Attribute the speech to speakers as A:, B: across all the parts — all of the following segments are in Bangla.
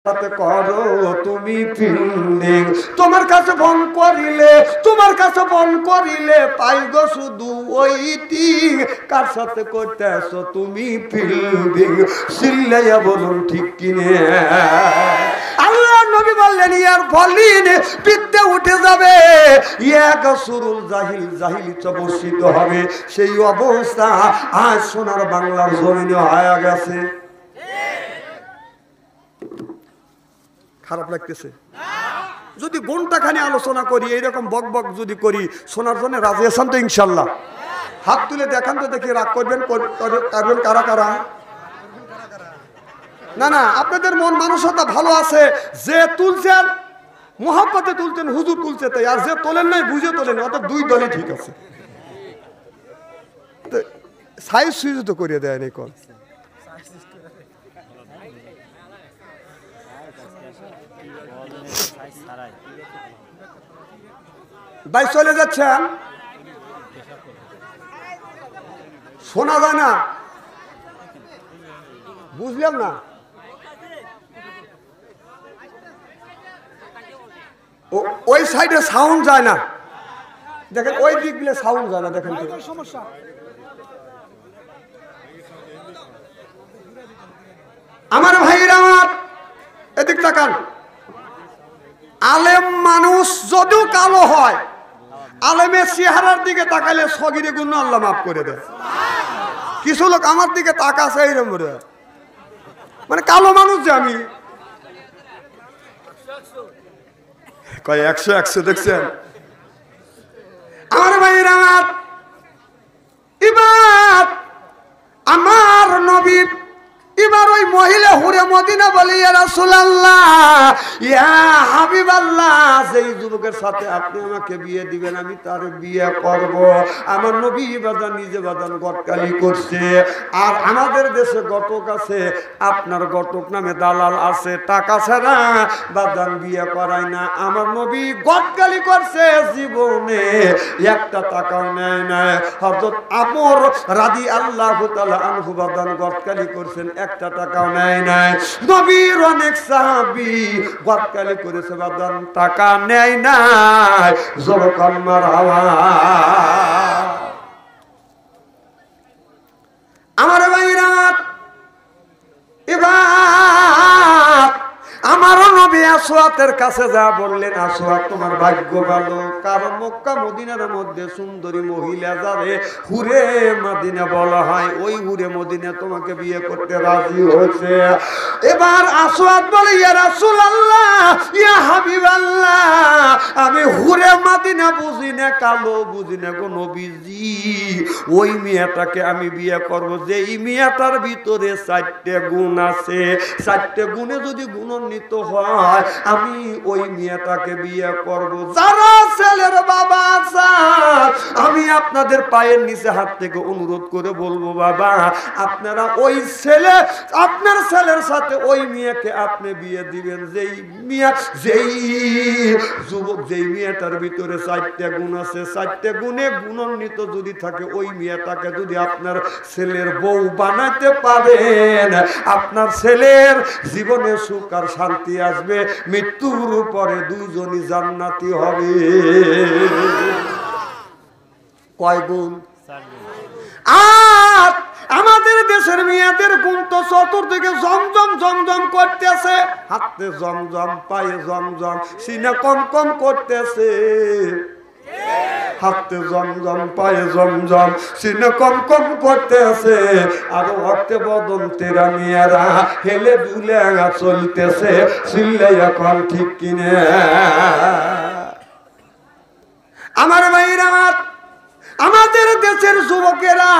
A: করো তুমি ফিল্ডিং, তোমার কাছে ফোন করিলে পাই গো শুধু ওইটি, কার সাথে করতেছো তুমি ফিল্ডিং, চিল্লাইয়া বলুন ঠিক কিনে। আল্লাহ নবী বললেন ইয়ার ফলিন পিত্তে উঠে যাবে, এক সুরুল জাহিলি চবস্তিত হবে। সেই অবস্থা আজ সোনার বাংলার জমিনে হয়ে গেছে। খারাপ লাগতেছে? যদি ঘন্টাখানি আলোচনা করি, এইরকম বক বক যদি করি, শোনার জন্য রাজি আছেন তো ইনশাল্লাহ? হাত তুলে দেখান তো দেখি, রাগ করবেন কারা কারা? না না, আপনাদের মন মানসিকতা ভালো আছে। যে তুলছেন মোহাব্বতে তুলছেন, হুজুর তুলছে তাই, আর যে তোলেন নাই বুঝে তোলেন, অত দুই দলই ঠিক আছে। সাইজ সুইজ তো করিয়ে দেয় নি কোন। ভাই চলে যাচ্ছেন, শোনা যায় না, বুঝলাম না। ওই সাইডে সাউন্ড যায় না, দেখেন ওই দিক গুলো সাউন্ড যায় না, দেখেন সমস্যা। আমার ভাইরা আমার এদিক তাকান। আলেম মানুষ যদিও কালো হয়, আলেমের চেহারার দিকে তাকাইলে সগিরে গুণ আল্লাহ মাফ করে দেয়। কিছু লোক আমার দিকে তাকাছে এইরকম, মানে কালো মানুষ যে আমি, কয় 100 দেখছেন? আমার ভাইরা আমার, এবার আমার নবী এবার ওই মহিলা হুরে মদিনা বলে, ইয়া রাসূলুল্লাহ, ইয়া হাবিবাল্লাহ, যেই যুবকের সাথে আপনি আমাকে বিয়ে দিবেন আমি তার বিয়ে করব। আমার নবী বাজান নিজে বাজান গটকালি করছে। আর আমাদের দেশে ঘটক আছে, আপনার ঘটক নামে দালাল আছে, টাকা ছাড়া বাজান বিয়ে করায় না। আমার নবী গটকালি করছে, জীবনে একটা টাকাও নেয় না। হযরত আমর রাদিয়াল্লাহু তাআলা আনহু বাজান গটকালি করছেন, একটা টাকাও নেয় নাই। নবীর অনেক সাহাবী গটকালি করেছে বাজান, টাকা নেয় নাই। জোরকান মারহাবা। আমার ভাইরা এবার আমারও নবী আসওয়াতের কাছে যা বললেন, আসওয়াত তোমার ভাগ্য ভালো, কারণ মক্কা মদিনার মধ্যে সুন্দরী মহিলা যারে হুরে মদিনা বলা হয়, ওই হুরে মদিনা তোমাকে বিয়ে করতে রাজি হয়েছে। এবার আসওয়াত বলে, ইয়া রাসূলুল্লাহ, ইয়া হাবিবাল্লাহ, আমি হুরে মদিনা বুঝি না, কালো বুঝি না গো নবীজি। ওই মেয়েটাকে আমি বিয়ে করব, যেই মেয়েটার ভিতরে 4টে গুণ আছে। 4টে গুণে যদি গুণান্বিত হয়, আমি ওই মেয়েটাকে বিয়ে করব। যারা ছেলের বাবা আছে, আমি আপনাদের পায়ের নিচে হাত থেকে অনুরোধ করে বলবো, বাবা আপনারা ওই ছেলে, আপনার ছেলের সাথে ওই মেয়েকে আপনি বিয়ে দিবেন, যেই যুবক, যেই মেয়েটার ভিতরে 4টে গুণ আছে। 4টে গুণে গুণান্বিত যদি থাকে, ওই মেয়েটাকে যদি আপনার ছেলের বউ বানাতে পারেন, আপনার ছেলের জীবনে সুখ আর শান্তি আসবে, মৃত্যুর পরে দুইজনই জান্নাতি হবে। কয় গুণ? আর আমাদের দেশের মেয়েদের গুণ তো চতুর্দিকে জমজম জমজম করতেছে, হাতে জমজম, পায়ে জমজম, সিনা কম কম করতেছে। হাতে জমজম, পায়ে জমজম, সিনে কম কম করতেছে। আর হতে বদন তেরা মেয়েরা হেলে দুলে চলতেছে, চিল্লাই এখন ঠিক কিনে। আমার ভাইরা, আমাদের দেশের যুবকেরা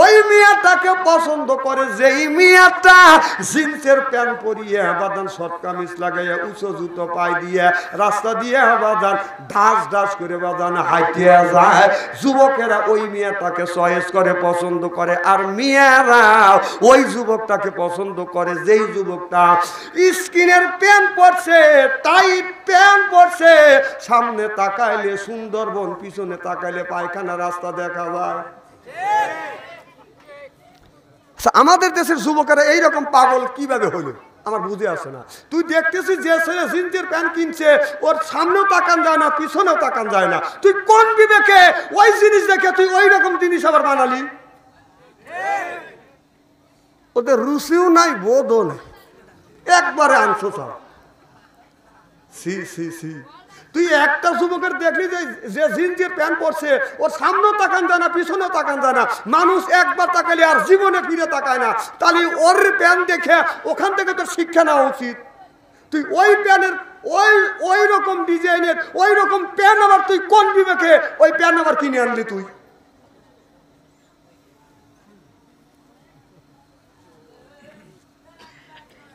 A: ওই মেয়েটাকে পছন্দ করে, যেই মেয়েটা জিন্সের প্যান্ট পরিয়ে বাদান শর্ট কামিজ লাগাইয়া উঁচু জুতো পাই দিয়ে রাস্তা দিয়ে বাদান ঢাস ঢাস করে বাদান হাঁটিয়ে যায়। যুবকেরা ওই মেয়েটাকে চয়েস করে, পছন্দ করে। আর মেয়েরা ওই যুবকটাকে পছন্দ করে, যেই যুবকটা স্কিনের প্যান্ট পরছে, টাইট প্যান্ট পরছে, সামনে তাকাইলে সুন্দরবন, পিছনে তাকাইলে পায়খানা রাস্তা দেখা যায়। আমাদের দেশের যুবকেরা এইরকম পাগল কিভাবে হলো আমার বুঝে আসে না। তুই দেখতেছিস যে ছেলে জিন্সের প্যান্ট কিনছে ওর সামনেও তাকান যায় না পিছনেও তাকান যায় না, তুই কোন বিবেকে ওই জিনিস দেখে তুই ওই রকম জিনিস আবার বানালি? ওদের রুচিও নাই বোধও নাই, একবারে আনছো সব। সি সি সি তুই একটা যুবকের দেখলি যে জিন্সের প্যান্ট পরছে ওর সামনেও তাকান যায় না পিছনেও তাকান যায় না, মানুষ একবার তাকালে আর জীবনে ফিরে তাকায় না, তাহলে ওর প্যান্ট দেখে ওখান থেকে তোর শিক্ষা নেওয়া উচিত। তুই ওই প্যান্টের ওই রকম ডিজাইনের ওই রকম প্যান্ট আবার তুই কোন বিবেকে ওই প্যান্ট আবার কিনে আনলি? তুই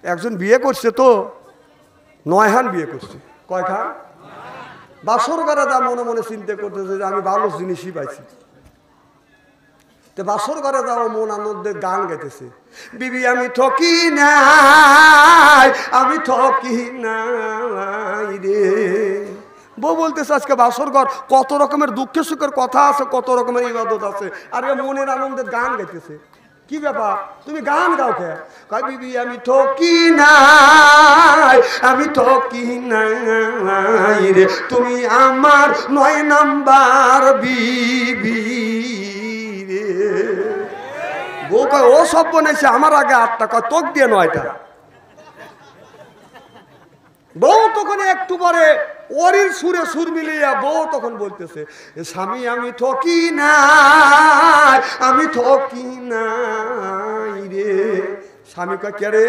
A: একজন বিয়ে করছে তো 9 খান বিয়ে করছে, কয় খান? বাসর ঘরে যা মনে মনে চিন্তা করতেছে যে আমি ভালো জিনিসই পাইছি। বাসর ঘরে যাও মন আনন্দে গান গাইতেছে, বিবি আমি ঠকি নাই আমি ঠকি নাই রে। বউ বলতেছে আজকে বাসর ঘর, কত রকমের দুঃখে সুখের কথা আছে, কত রকমের ইবাদত আছে, আর মনের আনন্দে গান গাইতেছে। কি ব্যাপার তুমি গান গাও কে? কয় বিবি আমি ঠকি নাই আমি ঠকি নাই রে, তুমি আমার 9 নাম্বার বিবি রে। বউ কয় ও সব বনেছে আমার আগে 8টা, কয় তোক দিয়ে 9টা। বউ তখন একটু পরে ওরির সুরে সুর মিলিয়ে বউ তখন বলতেছে স্বামী আমি ঠকি নাই আমি ঠকি নাই রে। স্বামী কয় কে রে?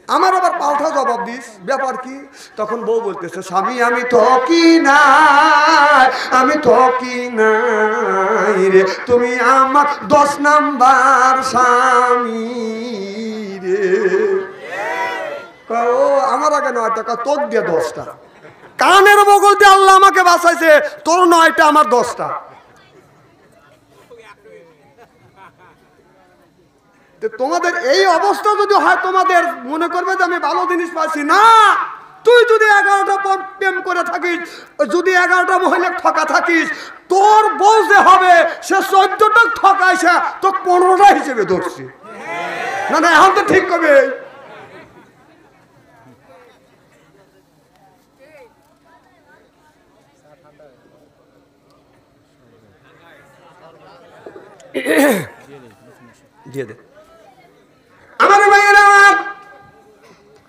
A: আমার আবার পাল্টা জবাব দিস, ব্যাপার কি? তখন বউ বলতেছে স্বামী আমি ঠকি নাই আমি ঠকি নাই রে, তুমি আমার 10 নাম্বার স্বামী রে। ও আমার আগে 9টা, তোর দিয়ে 10টা। কানের বগল দিয়ে আল্লাহ আমাকে বাঁচাইছে, তোর 9টা আমার 10টা। তোমাদের এই অবস্থা যদি হয় তোমাদের মনে করবে যে আমি ভালো জিনিস পাইছি না। তুই যদি 11টা প্রেম করে থাকিস, যদি 11টা মহিলা ঠকা থাকিস, তোর বউ যে হবে সে 14টা ঠকাইছে তো 15টা হিসেবে ধরছি না। না এখন তো ঠিক করবে। আমার ভাইয়েরা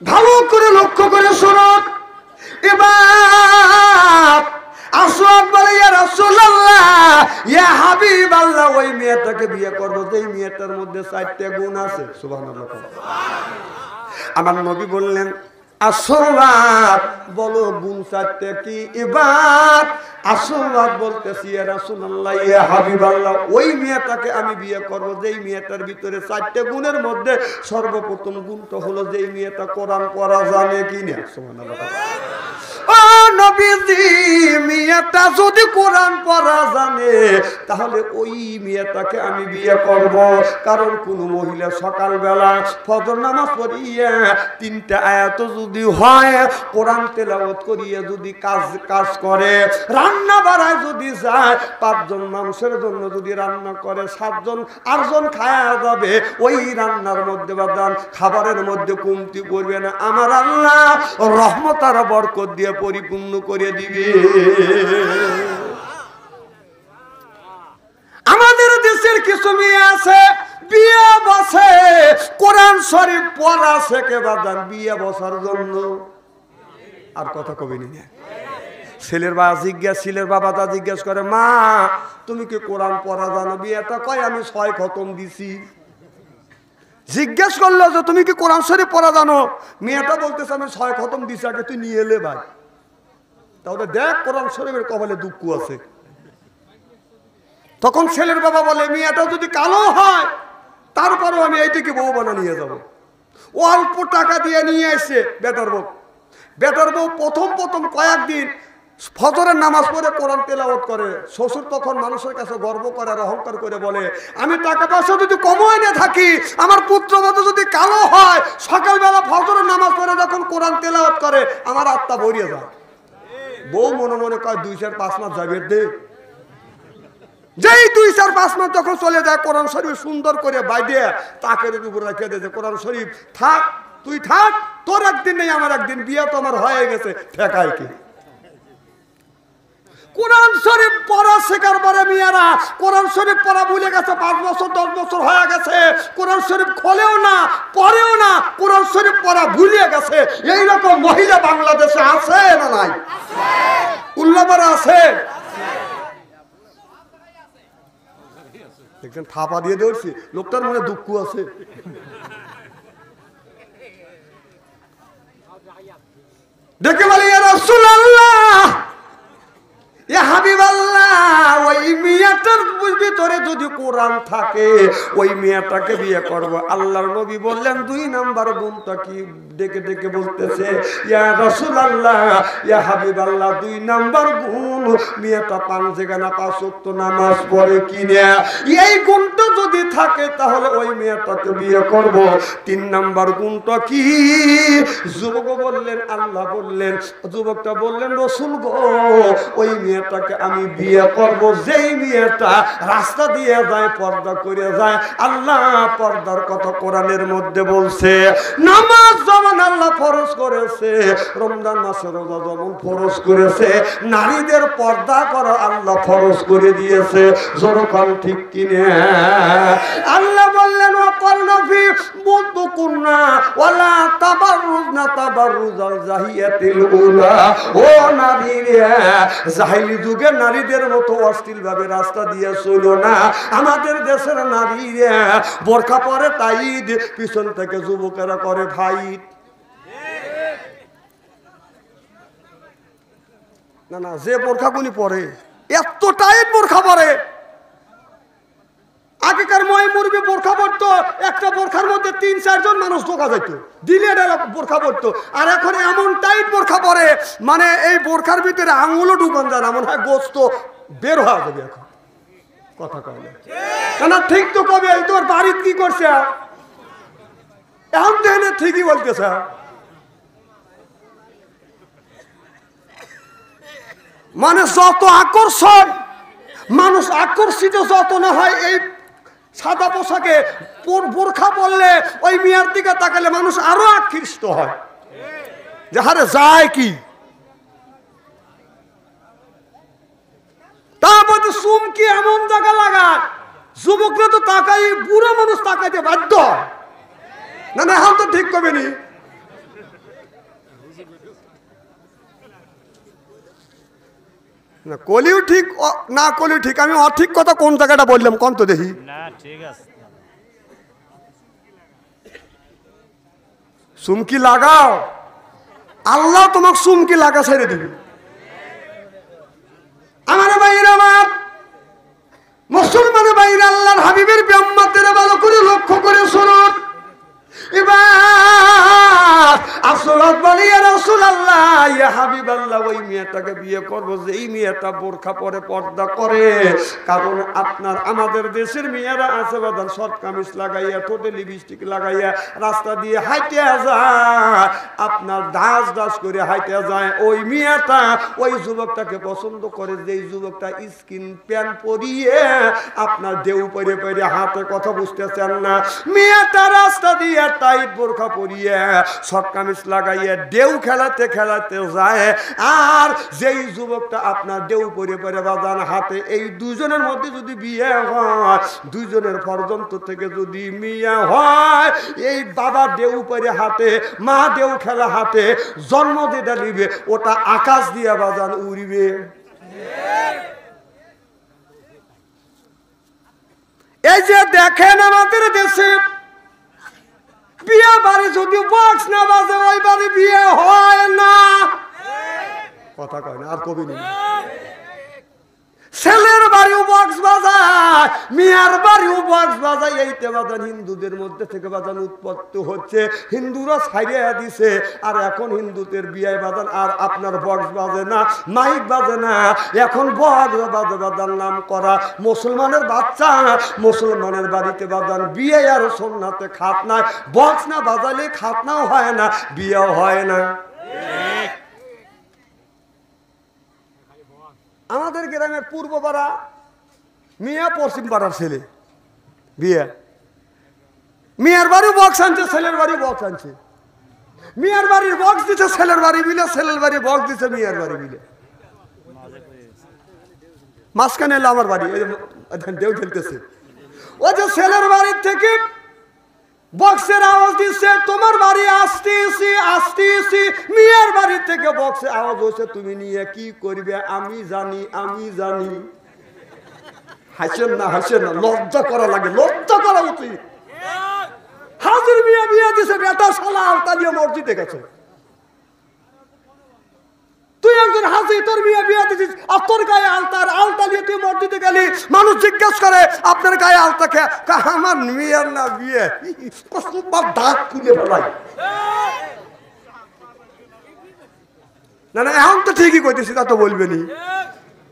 A: ভালো করে লক্ষ্য করে শোনো। এবার আসওয়াদ বলে ইয়া রাসূলুল্লাহ ইয়া হাবিবাল্লাহ, ওই মেয়েটাকে বিয়ে করবো যেই মেয়েটার মধ্যে 4টা গুণ আছে। সুবহানাল্লাহ। আমার নবী বললেন আসওয়াদ বলো গুণ 4টা কি? এবার আসওয়াদ বলতেছি ইয়া রাসূলুল্লাহ ইয়া হাবিবাল্লাহ, ওই মেয়েটাকে আমি বিয়ে করব যেই মেয়েটার ভিতরে 4টা গুণের মধ্যে সর্বপ্রথম গুণটা হলো যেই মেয়েটা কোরআন পড়া জানে কিনা। সুবহানাল্লাহ। ও নবীজি, মেয়েটা যদি কোরআন পড়া জানে তাহলে ওই মেয়েটাকে আমি বিয়ে করব। কারণ কোন মহিলা সকালবেলা ফজর নামাজ পড়িয়া 3টা আয়াত যদি হয়, কোরআন তেলাওয়াত করিয়া যদি কাজ করে, রান্না বাড়ায় যদি যায়, 5 জন মানুষের জন্য যদি রান্না করে 7 জন 8 জন খায়া যাবে, ওই রান্নার মধ্যে বা খাবারের মধ্যে কমতি পড়বে না। আমার আল্লাহ রহমত আর বরকত দিয়ে পরিপূর্ণ করে দিবে। আমাদের দেশের কিছু মেয়ে আছে বিয়ে বসে কোরআন শরীফ পড়া শেখে বাদান বিয়ে বসার জন্য। আর কথা কবি নি ছেলের বাবাটা জিজ্ঞেস করে মা তুমি কি কোরআন পড়া জানো? বিয়েটা কয় আমি 6 খতম দিছি। জিজ্ঞেস করলো যে তুমি কি কোরআন শরীফ পড়া জানো? মেয়েটা বলতেছে আমি 6 খতম দিছি, আগে তুই নিয়ে এলে ভাই। তাহলে দেখ কোরআন শরীফের কপালে দুঃখ আছে। তখন ছেলের বাবা বলে মেয়েটা যদি কালো হয় তারপরেও আমি এইটাকে বউ বানা নিয়ে যাব। অল্প টাকা দিয়ে নিয়ে এসে বেটার বউ প্রথম কয়েকদিন ফজরের নামাজ পড়ে কোরআন তেলাওয়াত করে। শ্বশুর তখন মানুষের কাছে গর্ব করে আর অহংকার করে বলে আমি টাকা পয়সা যদি কমায় না থাকি, আমার পুত্রবধূ যদি কালো হয়, সকালবেলা ফজরের নামাজ পড়ে যখন কোরআন তেলাওয়াত করে আমার আত্মা ভরিয়ে যায়। বউ মনে মনে কয় 2-4-5 মাস যাবে দে। যেই 2-4-5 মাস যখন চলে যায়, কোরআন শরীফ সুন্দর করে বাইদে তাকের উপর রেখে দিয়েছে, কোরআন শরীফ থাক তুই থাক, তোর একদিন নেই আমার একদিন, বিয়ে তো আমার হয়ে গেছে, ঠেকায় কি? কোরআন শরীফ পড়া শেখার পরে মেয়েরা কোরআন শরীফ পড়া ভুলে গেছে, 5 বছর 10 বছর হয়ে গেছে, কোরআন শরীফ খোলেও না, পড়েও না, কোরআন শরীফ পড়া ভুলিয়ে গেছে। এইরকম মহিলা বাংলাদেশে আছে না নাই? উল্লাপাড়া আছে। একজন থাপা দিয়ে ধরছি, লোকটার মনে দুঃখ আছে। দেখে বলি ইয়া রাসূলুল্লাহ, ইয়া হাবিবাল্লাহ, ওই মেয়েটার ভিতরে যদি কোরআন থাকে ওই মেয়েটাকে বিয়ে করব। আল্লাহর নবী বললেন 2 নাম্বার গুণটা কি? ডেকে ডেকে বলতেছে, ইয়া রাসূলুল্লাহ, ইয়া হাবিবাল্লাহ, 2 নাম্বার গুণ, মেয়েটা 5 জায়গা 5 ওয়াক্ত নামাজ পড়ে কিনা, এই গুণটা যদি থাকে তাহলে ওই মেয়েটাকে বিয়ে করব। 3 নাম্বার গুণটা কি? যুবক বললেন, আল্লাহ বললেন, যুবকটা বললেন, রাসূল গো, ওই মেয়েটাকে আমি বিয়ে করব যেই মেয়েটা রাস্তা দিয়ে যায়, পর্দা করে যায়। আল্লাহ পর্দার কথা কোরআনের মধ্যে বলছে। নামাজ যেমন আল্লাহ ফরজ করেছে, রমজান মাসে রোজা যেমন ফরজ করেছে, নারীদের পর্দা করা আল্লাহ ফরজ করে দিয়েছে। যখন ঠিক কিনে আল্লাহ বললেন, ওয়াকারনা ফি বুতুকুন্না ওয়ালা তাবাররুজনা তাবাররুজাল জাহিয়াতিল উলা। ও নারীরা, জাহিলি যুগে নারীদের মতো অশ্লীল ভাবে রাস্তা দিয়ে চলো না। আমাদের দেশের নারীরা বোরকা পরে টাইট, পিছন থেকে যুবকেরা করে ফাইট। না না, যে বোরখাগুলি পরে এত টাইট বোরখা পরে। আগেকার ময় মুরগি বোরখা পড়তো, একটা বোরখার মধ্যে 3-4 জন মানুষ ঢোকা যেত, দিলে বোরখা পড়তো। আর এখন এমন টাইট বোরখা পরে, মানে এই বোরখার ভিতরে আঙুলও ঢুকান যায় না, মনে হয় গোস্ত বের হওয়া যাবে। এখন কথা কয় না, ঠিক তো কবে? এই তোর বাড়িতে কি করছে এখন দেখে ঠিকই বলতেছে। মানে যত আকর্ষণ, মানুষ আকর্ষিত যত না হয় এই সাদা পোশাকে, বোরখা পরলে ওই মেয়ের দিকে তাকালে মানুষ আরো আকৃষ্ট হয়, যে হারে যায় কি। তারপরে চুমকি এমন জায়গা লাগায়, যুবকরা তো তাকাই, বুড়ো মানুষ তাকাইতে বাধ্য হয়। না না, এখন তো ঠিক করবে নি। না কলিও ঠিক না কলিও ঠিক, আমি অঠিক কথা কোন জায়গাটা বললাম কোন তো দেখি। না ঠিক আছে, চুমকি লাগাও, আল্লাহ তোমাকে চুমকি লাগা ছেড়ে দিবে। আমার ভাইরা, আমার মুসলমানের ভাইরা, আল্লাহর হাবিবের ব্যাম্মাতের ভালো করে লক্ষ্য করে শুনুন। এবার আসলাত বলি, ইয়া রাসূলুল্লাহ, ইয়া হাবিবাল্লাহ, ওই মেয়েটাকে বিয়ে করব যেই মেয়েটা বোরখা পরে, পর্দা করে। কারণ আপনার আমাদের দেশের মেয়েরা আছে বাদান, শর্ট কামিজ লাগাইয়া, ঠোঁটে লিপস্টিক লাগাইয়া রাস্তা দিয়ে হাইটে যায়, আপনার দাস দাস করে হাইটে যায়। ওই মেয়েটা ওই যুবকটাকে পছন্দ করে, যেই যুবকটা স্কিন প্যান্ট পরিয়ে আপনার দেউ পরে পরে হাতে, কথা বুঝতেছেন না, মেয়েটা রাস্তা দিয়ে টাইট বোরখা পরিয়ে শর্ট কামিজ লাগাইয়া দেউ খেলাতে খেলাতে যায়। আর যেই যুবকটা আপনার দেউ পরে পরে বাজান হাতে, এই দুজনের মধ্যে যদি বিয়ে হয়, দুজনের পর্যন্ত থেকে যদি মেয়ে হয়, এই বাবা দেউ পরে হাতে, মা দেউ খেলা হাতে জন্ম দিতে নিবে, ওটা আকাশ দিয়ে বাজান উড়িবে। এই যে দেখেন আমাদের দেশে বিয়ে বাড়ি যদি বক্স না বাজে, ওই বাড়ি বিয়ে হয় না। কথা কয় না, আর কবি নেই। ছেলের বাড়িও বক্স বাজায়, মেয়ের বাড়িও বক্স বাজায়। এইতে বাজান হিন্দুদের মধ্যে থেকে বাজান উৎপত্তি হচ্ছে, হিন্দুরা ছাইড়িয়া দিছে। আর এখন হিন্দুদের বিয়ে বাজান আর আপনার বক্স বাজে না, মাইক বাজে না, এখন বক্স বাজে বাজান নাম করা। মুসলমানের বাচ্চা মুসলমানের বাড়িতে বাজান বিয়ে আর সুন্নাতে খাতনা, বক্স না বাজালে খাতনাও হয় না, বিয়েও হয় না। আমাদের গ্রামের পূর্ব পাড়া মিয়া, পশ্চিম পাড়ার ছেলে বিয়ে, মেয়ের বাড়ি বক্স আনছে, ছেলের বাড়ি বক্স আনছে। মিয়ার বাড়ির বক্স দিছে ছেলের বাড়ি মিলে, ছেলের বাড়ি বক্স দিছে মিয়ার বাড়ি মিলে, মাঝখানে এলো আমার বাড়ি, দেউ ঠেলতেছে। ও যে ছেলের বাড়ির থেকে বক্সের আওয়াজ দিচ্ছে তোমার বাড়ি আসতেছি আসতেছি, মিয়ার বাড়ি থেকে বক্সের আওয়াজ হচ্ছে তুমি নিয়ে কি করবে আমি জানি আমি জানি। হাসেন না হাসেন না, লজ্জা করা লাগে, লজ্জা করা উচিত। হাজির মিয়া বিয়ে দিছে, বেটা শালা আলতা দিয়ে মসজিদে গেছে। তুই একজন হাজি, তোর মিয়া বিয়ে দিছিস আর তোর গায়ে আলতার আলতা নিয়ে তুই মসজিদে গেলি, মানুষ জিজ্ঞেস করে আপনার গায়ে আলতা কে? আমার মিয়ার না বিয়ে, দাঁত খুলে ফেলাই। না না এখন তো ঠিকই কইতেছি, তা তো বলবেনি,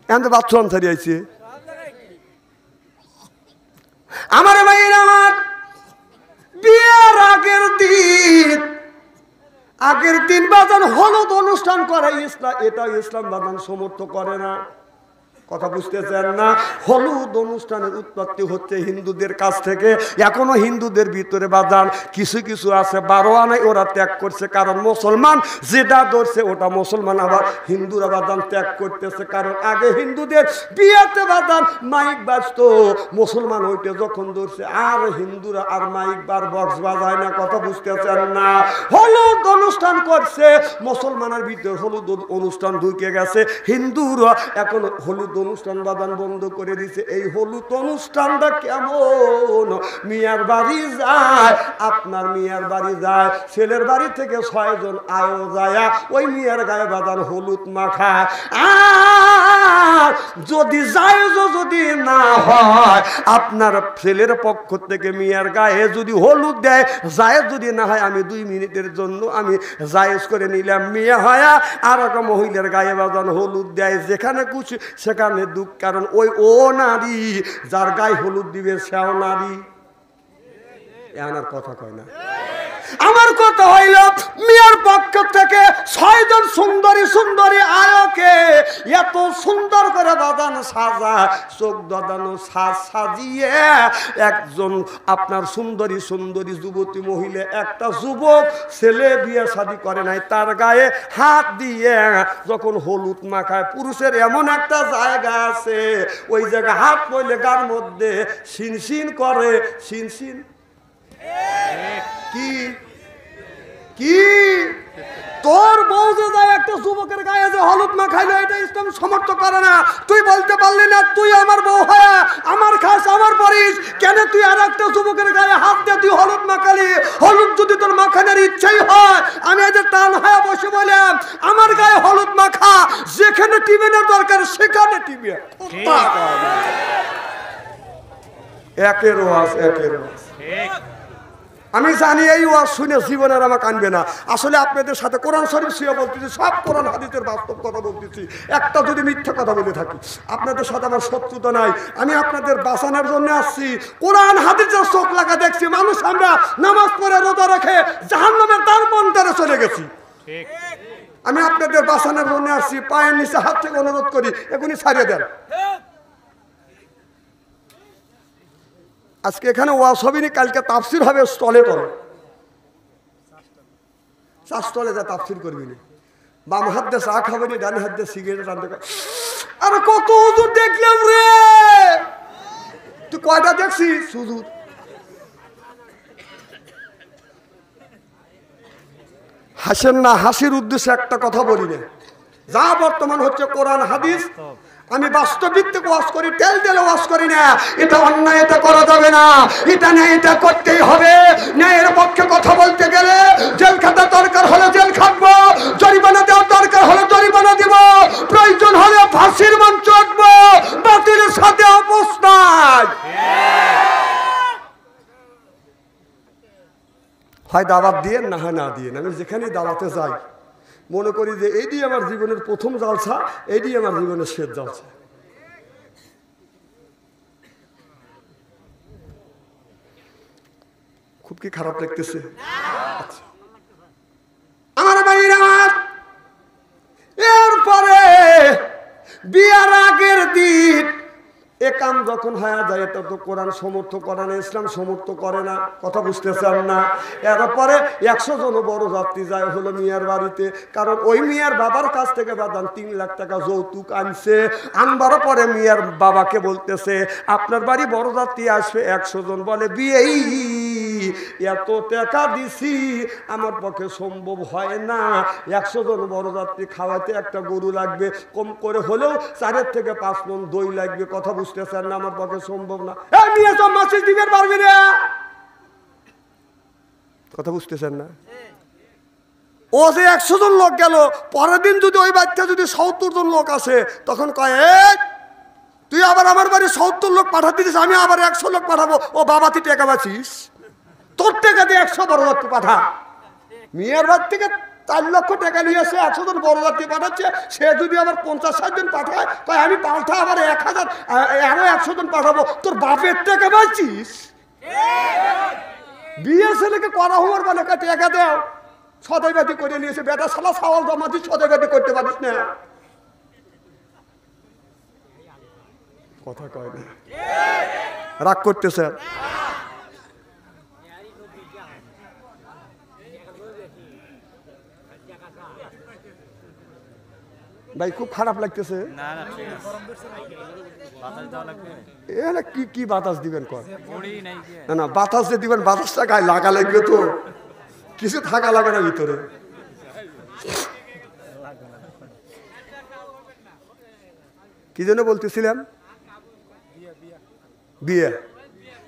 A: এখন তো বাথরুম ছাড়ি আইছে। আমার ভাইয়ের আমার বিয়ের আগের দিন বাজান হলুদ অনুষ্ঠান করে ইসলাম, এটা ইসলাম বাজান সমর্থ করে না। কথা বুঝতেছেন না? হলুদ অনুষ্ঠানের উৎপত্তি হচ্ছে হিন্দুদের কাছ থেকে। এখনো হিন্দুদের ভিতরে বাজান কিছু কিছু আছে 12 আনায় ওরা ত্যাগ করছে, কারণ মুসলমান যেটা ধরছে ওটা মুসলমান আবার হিন্দুরা বাজান ত্যাগ করতেছে। কারণ আগে হিন্দুদের বিয়েতে বাজান মাইক বাজতো, মুসলমান হইতে যখন ধরছে আর হিন্দুরা আর মাইক বার বক্স বাজায় না। কথা বুঝতেছেন না? হলুদ অনুষ্ঠান করছে, মুসলমানের ভিতরে হলুদ অনুষ্ঠান ঢুকে গেছে, হিন্দুরা এখন হলুদ অনুষ্ঠান বাদান বন্ধ করে দিছে। এই হলুদ অনুষ্ঠানটা কেমন? মিয়ার বাড়ি যায়, আপনার মিয়ার বাড়ি যায়, ছেলের বাড়ি থেকে 6 জন আয়ো যায়, ওই মিয়ার গায়ে বাদান হলুদ মাখায়। আর যদি জায়েজ যদি না হয়, আপনার ছেলের পক্ষ থেকে মিয়ার গায়ে যদি হলুদ দেয়, জায়েজ যদি না হয়, আমি 2 মিনিটের জন্য আমি জায়েজ করে নিলাম, মিয়া হয় আর একটা মহিলার গায়ে বাদান হলুদ দেয়, যেখানে খুশি সেখানে দুঃখ। কারণ ওই ও নারী যার গায়ে হলুদ দিবে সেও নারী। এনার কথা কয় না। আমার কথা হইল মিয়ার পক্ষ থেকে 6 জন সুন্দরী সুন্দরী আয়োকে এত সুন্দর করে বাদান সাজা, চোখ দাদানো সাজ সাজিয়ে একজন আপনার সুন্দরী সুন্দরী যুবতী মহিলা, একটা যুবক ছেলে বিয়ে শাদী করে নাই, তার গায়ে হাত দিয়ে যখন হলুদ মাখায়, পুরুষের এমন একটা জায়গা আছে ওই জায়গা হাত পড়লে গার মধ্যে শিনশিন করে। শিনশিন কি কি তোর বউ যে যায় একটা যুবকের গায়ে যে হলুদ মাখাইলো, এটা ইসলাম সমর্থ করে না। তুই বলতে পারলি না তুই আমার বউ হয়ে আমার খাস আমার পরিস, কেন তুই আর একটা যুবকের গায়ে হাত দিয়ে তুই হলুদ মাখালি? হলুদ যদি তোর মাখানোর ইচ্ছাই হয়, আমি এদের টান হয়ে বসে বললাম আমার গায়ে হলুদ মাখা, যেখানে টিবেনের দরকার সেখানে টিবে। একের ওয়াজ একের ওয়াজ। আমি জানি এই ওয়াজ শুনে জীবনের আমাকে আনবে না। আসলে আপনাদের সাথে কোরআন শরীফ শুয়ে বলতেছি, সব কোরআন হাদিসের বাস্তব কথা বলতেছি। একটা যদি মিথ্যা কথা বলে থাকি, আপনাদের সাথে আমার শত্রুতা নাই, আমি আপনাদের বাঁচানোর জন্য আসছি। কোরআন হাদিসের চোখ লাগা দেখছি মানুষ আমরা নামাজ পড়ে রোজা রেখে জাহান্নামের দ্বার বন্ধে চলে গেছি। আমি আপনাদের বাঁচানোর জন্য আসছি। পায়ের নিচে হাত থেকে অনুরোধ করি এখনই ছাড়িয়ে দেন। আজকে এখানে ওয়াজ হবে না, কালকে তাফসির হবে স্টলে টলে, চা স্টলে যা তাফসির করবি না। বাম হাত দিয়ে চা খাবে না, ডান হাত দিয়ে সিগারেট টানতে। আরে কত হুজুর দেখলাম রে, তুই কয়টা দেখছিস হুজুর? হাসেন না, হাসির উদ্দেশ্যে একটা কথা বলি না। যা বর্তমান হচ্ছে কোরআন হাদিস, আমি বাস্তবিক ওয়াজ করি, তেল তেল ওয়াজ করি না। এটা অন্যায়, এটা করা যাবে না, এটা নেই, এটা করতেই হবে। ন্যায়ের পক্ষে কথা বলতে গেলে জেল খাটা দরকার হলে জেল খাটবো, জরিমানা দেওয়ার দরকার হলে জরিমানা দিব, প্রয়োজন হলে ফাঁসির মঞ্চ আঁকবো, বাতিলের সাথে আপোষ নাই। হয় দাওয়াত দিয়ে না হয় না দিয়ে। আমি যেখানেই দাওয়াতে যাই মনে করি যে এইটি আমার জীবনের প্রথম জালসা, এইটি আমার জীবনের শেষ জালসা। খুব কি খারাপ লাগতেছে? আমার ভাইরা, এরপরে বিয়ার আগের দিন এ কাম যখন হয়ে যায় এটা তো কোরআন সমর্থ করে না, ইসলাম সমর্থ করে না, কথা বুঝতেছেন না? এরপরে 100 জন বড় যাত্রী যায় হলো মিয়ার বাড়িতে, কারণ ওই মিয়ার বাবার কাছ থেকে বাদান 3 লাখ টাকা যৌতুক আনছে। আনবার পরে মিয়ার বাবাকে বলতেছে আপনার বাড়ি বড় যাত্রী আসবে 100 জন, বলে বিয়েই এত টাকা দিছি আমার পক্ষে সম্ভব হয় না, 100 জন বড় যাত্রী খাওয়াতে একটা গরু লাগবে, কম করে হলেও 4 থেকে 5 মণ দই লাগবে, কথা বুঝতেছেন না? আমার পক্ষে সম্ভব না। এই নিয়ে সব মাছ দিবেন পারবি না, কথা বুঝতেছেন না? ও যে 100 জন লোক গেল, পরের দিন যদি ওই বাচ্চা যদি 70 জন লোক আসে, তখন কয় তুই আবার আমার বাড়ি 70 লোক পাঠাতে দিস, আমি আবার 100 লোক পাঠাবো। ও বাবা তুই টাকা পাচ্ছিস, তোর টাকা দিয়ে 100 বড় যাত্রী পাঠা। মিয়ার বাড়ি থেকে 4 লক্ষ টাকা নিয়ে এসে 100 জন বড় যাত্রী পাঠাচ্ছে, সে যদি আবার 50-60 জন পাঠায়, তাই আমি পাল্টা আবার 1000 আরো 100 জন পাঠাবো। তোর বাপের টাকা পাচ্ছিস? বিয়ের ছেলেকে করা হওয়ার মানে টাকা দেও, সদাইবাদী করে নিয়েছে, বেটা শালা সাওয়াল জমা দিস, সদাইবাদী করতে পারিস না, কথা কয় না, রাগ করতেছে। ভাই খুব খারাপ লাগতেছে। কি বাতাস দিবেন কর না, বাতাস যে দিবেন বাতাসটা গায়ে লাগা লাগবে তো, কিছু থাকা লাগে না ভিতরে। কি জন্য বলতেছিলাম? বিয়ে।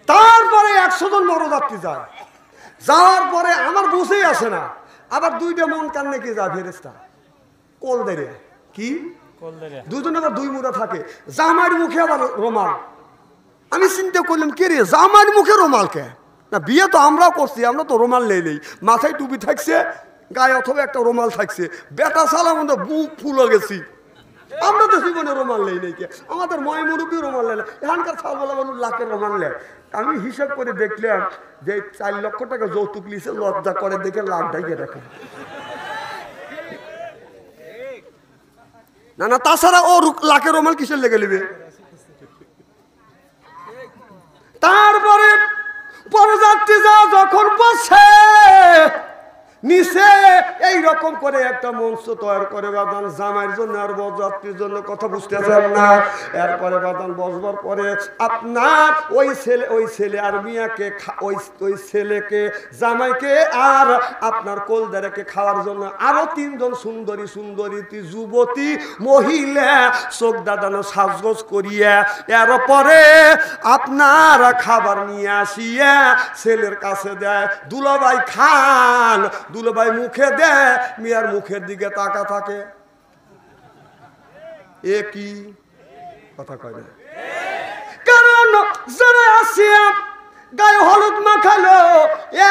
A: তারপরে 100 জন বড় যাত্রী যায়, যাওয়ার পরে আমার বুঝেই আসে না, আবার 2টা মন কান্নে কি যায় ফেরেস্তা কোল দেরে, কি দুজনে আবার 2 মুড়া থাকে, জামার মুখে আবার রুমাল। আমি চিন্তা করলাম কে রে জামার মুখে রুমাল কে? না বিয়ে তো আমরাও করছি, আমরা তো রুমাল নেই, মাথায় টুপি থাকছে, গায়ে অথবা একটা রুমাল থাকছে, বেটা সালা মধ্যে বুক ফুলে গেছি, আমরা তো জীবনে রুমাল নেই কে, আমাদের ময় মুরুবি রুমাল নেয়, এখানকার ছালবেলা মানুষ লাখের রুমাল নেয়। আমি হিসাব করে দেখলাম যে 4 লক্ষ টাকা যৌতুক লিছে, লজ্জা করে দেখে লাখ ঢাইকে রাখে না, না তাছাড়া ও লাখের রুমাল কিসের লেগে নেবে? তারপরে পরযাত্রী যা যখন বসে নিচে এইরকম করে একটা মঞ্চ তৈরি করে বাদান জামাইয়ের জন্য আর বরযাত্রীর জন্য, কথা বুঝতেছেন না? এরপরে বাদান বসবার পরে আপনার ওই ছেলে আর মিয়াকে ওই ছেলেকে জামাইকে আর আপনার কোলদারাকে খাওয়ার জন্য আরো 3 জন সুন্দরী যুবতী মহিলা চোখ দাদানো সাজগোজ করিয়া এরপরে আপনার খাবার নিয়ে আসিয়া ছেলের কাছে দেয়, দুলাভাই খান। দুলাভাই মুখে দেয়, মিয়ার মুখের দিকে তাকা থাকে, এ কি কথা কয় না? কারণ যারা আসিয়া গায়ে হলুদ মাখালো,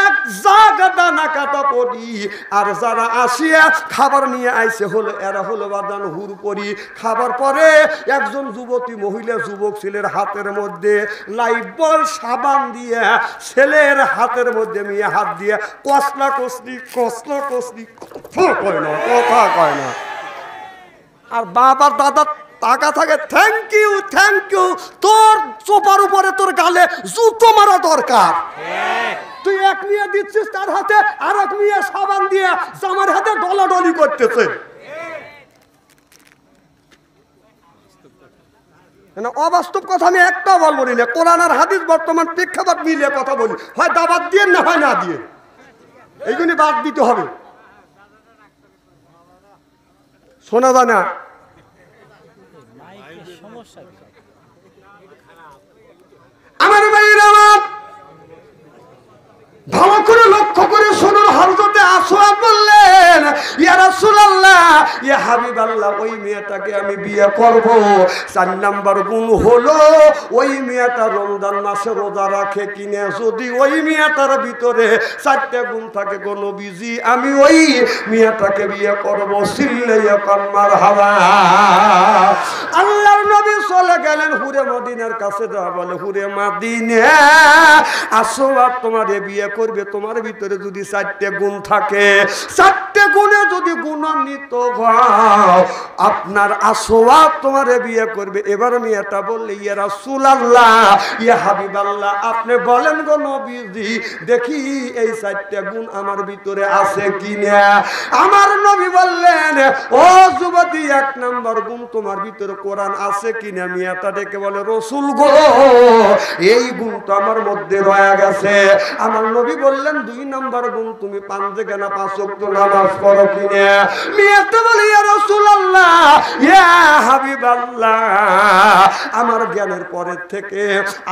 A: এক জায়গা দানা কাটা পড়ি, আর যারা আসিয়া খাবার নিয়ে আইছে হলো এরা হলো বাদান হুর পরি। খাবার পরে একজন যুবতী মহিলা যুবক ছেলের হাতের মধ্যে লাইফবয় সাবান দিয়ে ছেলের হাতের মধ্যে মিয়া হাত দিয়ে কসলা কসলি কথা কয় না। আর বাবার দাদা টাকা থাকে, থ্যাংক ইউ, তোর চোপার উপরে তোর গালে জুতো মারা দরকার। তুই এক নিয়ে দিচ্ছিস তার হাতে, আর এক নিয়ে সাবান দিয়ে জামার হাতে ডলাডলি করতেছে। অবাস্তব কথা আমি একটাও বলবো না, কোরআন আর হাদিস বর্তমান প্রেক্ষাপট মিলিয়ে কথা বলি, হয় দাবাত দিয়ে না হয় না দিয়ে, এইগুলি বাদ দিতে হবে। শোনা যায় না? আমার ভাইয়েরা আমার ভালো করে লক্ষ্য করে শুনুন, হযরতে আসওয়াদ বললেন, ইয়া রাসূলুল্লাহ, ইয়া হাবিবাল্লাহ, ওই মেয়েটাকে আমি বিয়ে করব। 4 নাম্বার গুণ হলো ওই মেয়েটা রমজান মাসে রোজা রাখে কিনা। যদি ওই মেয়েটার ভিতরে 4টা গুণ থাকে গো নবীজি, আমি ওই মেয়েটাকে বিয়ে করব। সিল্লাইয়া কান্নার হাওয়া। আল্লাহর নবী চলে গেলেন হুরে মদিনার কাছে, যা বলে হুরে মদিনা, আসওয়াদ তোমারে বিয়ে করবে, তোমার ভিতরে যদি 4টে গুণ থাকে, 4টে গুণে যদি গুণান্বিত আপনার আসওয়াদ তোমারে বিয়ে করবে। এবার মেয়েটা বললে ইয়া রাসূলুল্লাহ, ইয়া হাবিবাল্লাহ, আপনি বলেন গো নবীজি, দেখি এই 4টা গুণ আমার ভিতরে আছে কিনা। আমার নবী বললেন, ও যুবতী, 1 নম্বর গুণ তোমার ভিতরে কোরআন আছে কিনা। মেয়েটা ডেকে বলে, রাসূল গো, এই গুণ তো আমার মধ্যে রয়ে গেছে। আমার নবী বললেন, 2 নম্বর গুণ, তুমি 5 জায়গা না 5 ওয়াক্ত নামাজ পড়ো কিনা। মেয়েটা বলে, ইয়া রাসূলুল্লাহ, ইয়া হাবিবাল্লাহ, আমার জ্ঞানের পরের থেকে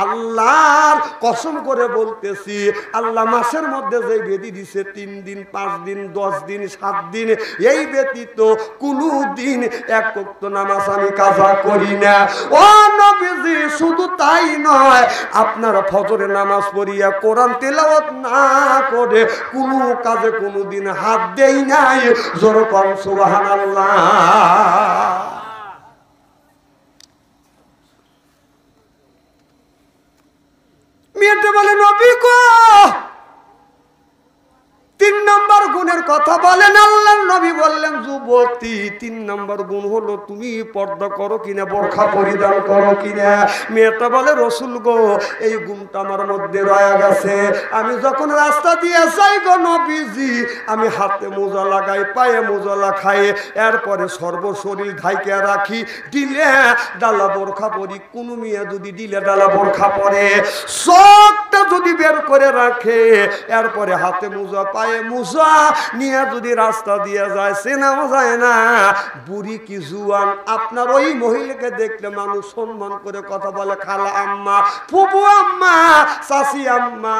A: আল্লাহর কসম করে বলতেছি, আল্লাহ মাসের মধ্যে যে বেদি দিছে 3 দিন, 5 দিন, 10 দিন, 7 দিন, এই ব্যতীত কোনো দিন 1 ওয়াক্ত নামাজ আমি কাজা করি না। ও নবীজি, শুধু তাই নয়, আপনার ফজরের নামাজ পড়িয়া কোরআন তেলাওয়াত না করে কোনো কাজে কোনোদিন হাত দেই নাই। জোরে কোন সুবহানাল্লাহ। মেয়েটা বলে, নবী গো, 3 নম্বর গুণের কথা বলেন। আল্লাহর নবী বললেন, যুবতী, 3 নম্বর গুণ হলো তুমি পর্দা করো কিনা, বোরখা পরিধান করো কিনা। মেয়েটা বলে, রাসূল গো, এই গুণটা আমার মধ্যে রয়ে গেছে। আমি যখন রাস্তা দিয়ে যাই গো নবীজি, আমি হাতে মোজা লাগাই, পায়ে মোজা লাগাই, এরপরে সর্বশরীর ঢাইকা রাখি, দিলে ডালা বোরখা পরি। কোন মেয়ে যদি দিলে ডালা বোরখা পরে, সবটা যদি বের করে রাখে, এরপরে হাতে মোজা, পায়ে মুসা নিয়ে যদি রাস্তা দিয়ে যায়, চেনাও যায় না বুড়ি কি জুয়ান। আপনার ওই মহিলাকে দেখলে মানুষ সম্মান করে কথা বলে, খালা আম্মা, ফুপু আম্মা, চাচি আম্মা,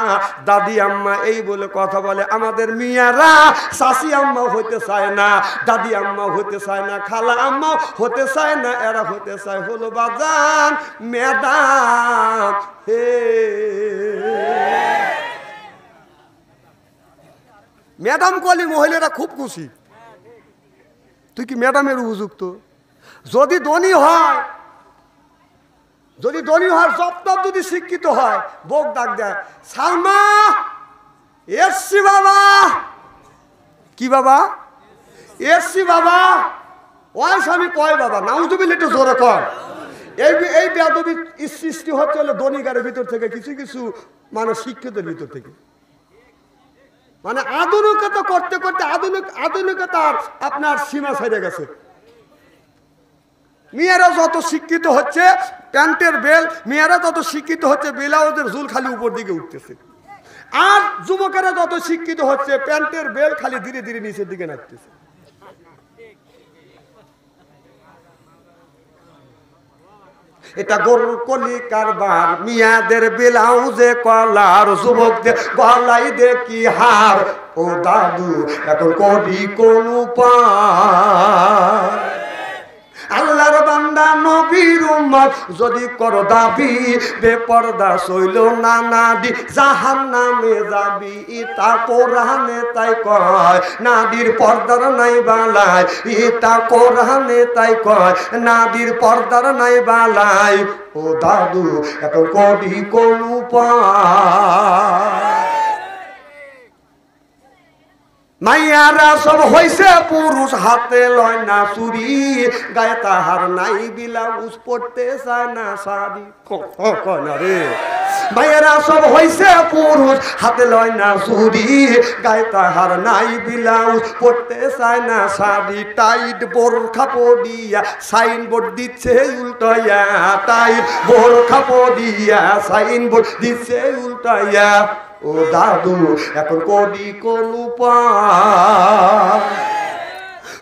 A: দাদি আম্মা, এই বলে কথা বলে। আমাদের মিয়ারা চাচি আম্মা হতে চায় না, দাদি আম্মা হতে চায় না, খালা আম্মা হতে চায় না, এরা হতে চায় হলো বাজান ম্যাডাম। হে ম্যাডাম কলি মহিলারা খুব খুশি। তুই কি ম্যাডামের উপযুক্ত? যদি ধনী হয়, জব যদি শিক্ষিত হয়, বউ ডাক দেয়, সালমা এসছি বাবা। কি বাবা? এসছি বাবা। ওই স্বামী কয় বাবা, নাউজুবিল্লাহ, একটু জোরে কর। এই বেয়াদবি সৃষ্টি হচ্ছে হলো ধনীগারের ভিতর থেকে, কিছু কিছু মানুষ শিক্ষিতের ভিতর থেকে। মানে আধুনিকতা করতে করতে আধুনিকতার আপনার সীমা ছেড়ে গেছে। মেয়েরা যত শিক্ষিত হচ্ছে, প্যান্টের বেল, মেয়েরা তত শিক্ষিত হচ্ছে, ব্লাউজের ঝুল খালি উপর দিকে উঠতেছে। আর যুবকেরা যত শিক্ষিত হচ্ছে, প্যান্টের বেল খালি ধীরে ধীরে নিচের দিকে নামতেছে। এটা গরুর কলি কারবার, মিয়াদের ব্লাউজে কলার, যুবকদের গলায় দেখি হার। ও দাদু, এখন করি কোন উপায়? আল্লাহর বান্দা নবীর উম্মত যদি কর দাবি, বেপরদা সইল না নাদি, জাহান্নামে যাবি, তা কোরআনে তাই কয়। নাদির পর্দার নাই বালাই, এটা কোরআনে তাই কয়। নাদির পর্দার নাই বালাই। ও দাদু, এখন করি কোন উপায়? মাইয়ারা সব হইছে পুরুষ, হাতে লয় না চুরি, গায়ে তাহার নাই ব্লাউজ, পড়তে চায় না শাড়ি। না রে, মাইয়ারা সব হইছে পুরুষ, হাতে লয় না চুরি, গায়ে তাহার নাই ব্লাউজ, পড়তে চায় না শাড়ি। টাইট বোরখা পড়িয়া সাইনবোর্ড দিচ্ছে উল্টাইয়া, টাইট বোরখা পড়িয়া সাইনবোর্ড দিচ্ছে উল্টাইয়া। ও দাদু, এখন করি কোন উপায়?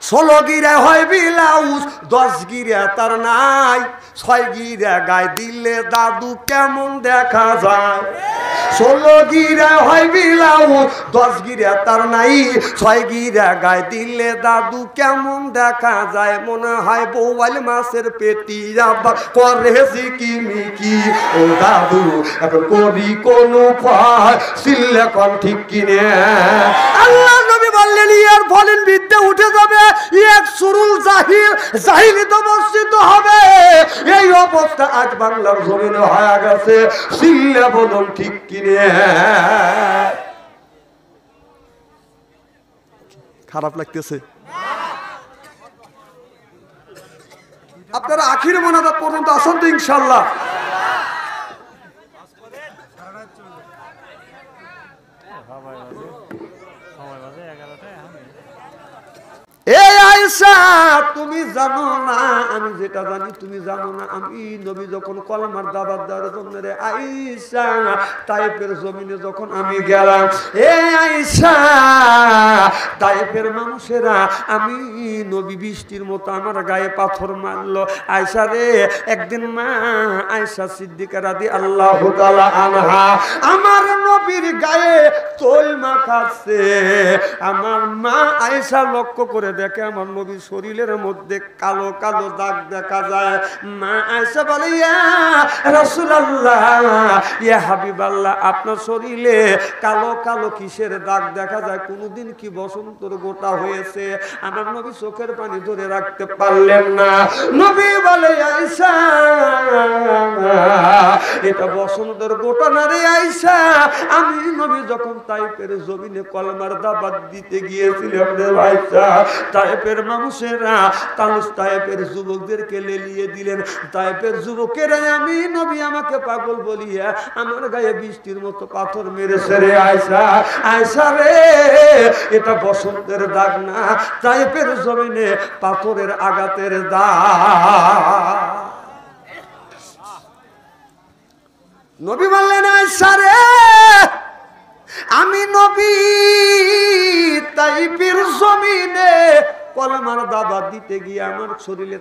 A: 16 গিরা হয় ব্লাউজ, 10 গিরা তার নাই, 6 গিরা গায়ে দিলে দাদু কেমন দেখা যায়? 16 গিরা হয় ব্লাউজ, 10 গিরা তার নাই, 6 গিরা গায়ে দিলে দাদু কেমন দেখা যায়? মনে হয় বোয়াল মাছের পেটি, আবার করে জিকিমিকি। ও দাদু, এখন করি কোন উপায়? সিল্লে কোন ঠিক কিনে? আল্লাহ নবী বললেন, ইয়ার ফলেন বিদ্যা উঠে যাবে, এক সুরুল জাহিল, জাহিলিত মসজিদ হবে। এই অবস্থা আজ বাংলার জমিনে হয়ে গেছে। সিল্লে বলুন ঠিক কিনে? খারাপ লাগতেছে? আপনারা আখির মোনাজাত পর্যন্ত আসেন তো ইনশাআল্লাহ। এই আয়েশা, তুমি জানো না আমি যেটা জানি তুমি জানো না। আমি নবী যখন কলমার দাওয়াত দেওয়ার জন্য রে আয়েশা তায়েফের জমিনে যখন আমি গেলাম, এই আয়েশা তায়েফের মানুষেরা আমি নবী বৃষ্টির মতো আমার গায়ে পাথর মারলো। আয়েশা রে, একদিন মা আয়েশা সিদ্দিকা রাদিয়াল্লাহু তাআলা আনহা আমার নবীর গায়ে তৈল মাখাচ্ছে। আমার মা আয়েশা লক্ষ্য করে দেখে আমার নবীর শরীরের মধ্যে কালো কালো দাগ দেখা যায়। মা আয়েশা বলে, ইয়া রাসূলুল্লাহ, ইয়া হাবিবাল্লাহ, আপনার শরীরে কালো কালো কিসের দাগ দেখা যায়? কোনদিন কি বসন্তর গোটা হয়েছে? আমার নবী চোখের পানি ধরে রাখতে পারলেন না। নবী বলে, আয়েশা এটা বসন্তর গোটা না রে আয়েশা, আমি নবী যখন তায়েফের জমিনে কলমার দাওয়াত দিতে গিয়েছিলাম রে আয়েশা, তায়েফের মানুষেরা তায়েফের যুবকদেরকে লেলিয়ে দিলেন। তায়েফের যুবকেরা আমি নবী আমাকে পাগল বলিয়া আমার গায়ে বৃষ্টির মতো পাথর মেরেছে রে আয়েশা। আয়েশা রে, এটা বসন্তের দাগ না, তায়েফের জমিনে পাথরের আঘাতের দাগ। নবী বললেন, আয়েশা রে, আমি নবী তায়েফের জমিনে কলমার দাওয়াত দিতে গিয়ে আমার শরীরে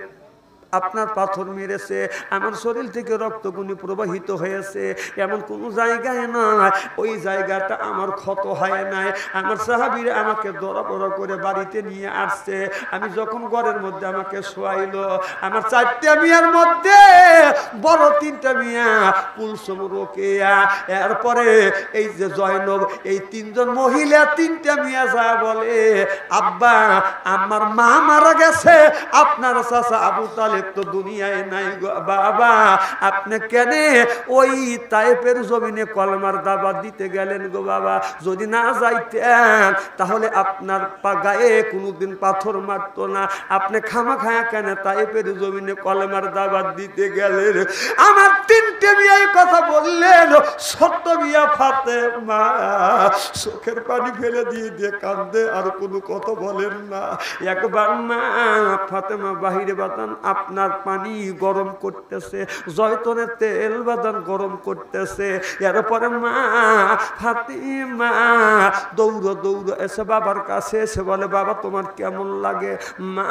A: আপনার পাথর মেরেছে, আমার শরীর থেকে রক্তগুনি প্রবাহিত হয়েছে, এমন কোন জায়গায় নয় ওই জায়গাটা আমার ক্ষত হয় নাই। আমার সাহাবীরা আমাকে দরা বড় করে বাড়িতে নিয়ে আসছে। আমি যখন ঘরের মধ্যে আমাকে শোয়াইলো, আমার 4টা মিয়ার মধ্যে বড় 3টা মিয়া, কুলসুম, রোকেয়া, এরপরে এই যে জয়নব, এই 3জন মহিলা 3টা মিয়া যা বলে, আব্বা আমার মা মারা গেছে, আপনার চাচা আবু তালেব তো দুনিয়ায় নাই গো বাবা, আপনি কেন ওই তায়েফের জমিনে কলমার দাওয়াত দিতে গেলেন গো বাবা? যদি না যাইতেন তাহলে আপনার গায়ে কোনোদিন পাথর মারতো না, আপনি খামাখায়া কেন তায়েফের জমিনে কলমার দাওয়াত দিতে গেলেন? আমার 3টে বিয়ে কথা বললেন। ছোট্ট বিয়া ফাতেমা চোখের পানি ফেলে দিয়ে কান্দে, আর কোনো কথা বলেন না। একবার মা ফাতেমা বাহিরে বাতান আপনার পানি গরম করতেছে, জয়তুনের তেল বাদান গরম করতেছে। এরপরে মা ফাতিমা দৌড়ো দৌড়ো এসে বাবার কাছে এসে বলে, বাবা তোমার কেমন লাগে? মা